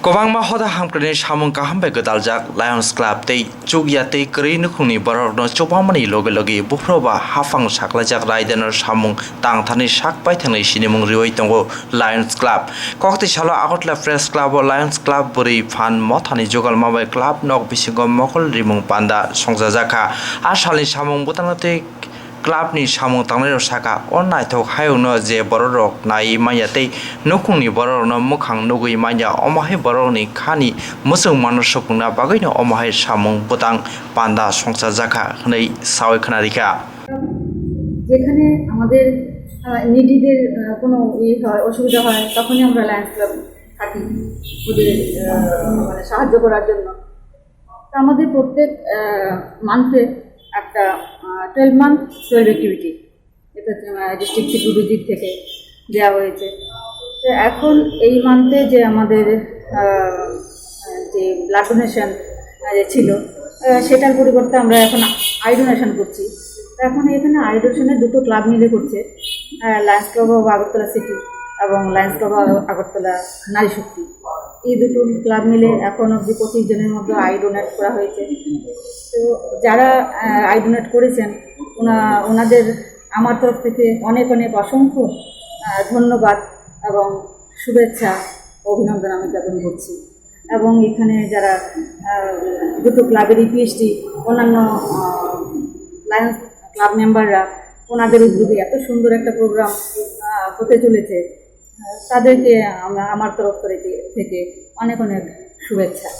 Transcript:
Kobangma hoda hamkrani samung kahambai gedaljak Lions Club tei chugya tei kri nukhungni borokno chobamani loge loge bufroba hafang saklajak raidener samung tangthani sakpai thangnai sinimung rioi tongo Lions Club kokti salo agotla Press Club o Lions Club buri fan mothani jogal mabai club nok bisingo Mokol Rwmung panda songjajaka asali samung butanate club ni samung tangnai saka on naithok hayungno je borok nai maya tei nukungni borok no mukhang nugui maya omahe borok ni khani musung manus sopungna bagwi no omahe samung butang panda songjajaka hnei sawi khanarika যেখানে আমাদের নিডিদের কোনো হয় অসুবিধা হয় তখনই আমরা Lions club থাকি ওদের মানে সাহায্য করার জন্য। তো আমাদের প্রত্যেক মান্থে একটা 12 মান্থ 12 অ্যাক্টিভিটি এটা ডিস্ট্রিক্ট সিকিউরিটির দিক থেকে দেওয়া হয়েছে। তো এখন এই মান্থে যে আমাদের যে ব্লাড ডোনেশন ছিল সেটার পরিবর্তে আমরা এখন আই ডোনেশন করছি। এখন এখানে আই ডোনেশনের দুটো ক্লাব মিলে করছে, Lions club of Agartala city এবং লায়ন্স ক্লাব অফ আগরতলা নারী শক্তি। এই দুটো ক্লাব মিলে এখন অবধি 25 জনের মধ্যে আই ডোনেট করা হয়েছে। তো যারা আই ডোনেট করেছেন ওনাদের আমার তরফ থেকে অনেক অনেক অসংখ্য ধন্যবাদ এবং শুভেচ্ছা অভিনন্দন আমি জ্ঞাপন করছি। এবং এখানে যারা দুটো ক্লাবেরই পিএইচডি অন্যান্য লায়ন্স ক্লাব মেম্বাররা ওনাদের উদ্যোগে এত সুন্দর একটা প্রোগ্রাম হতে চলেছে, তাদেরকে আমার তরফ থেকে অনেক অনেক শুভেচ্ছা।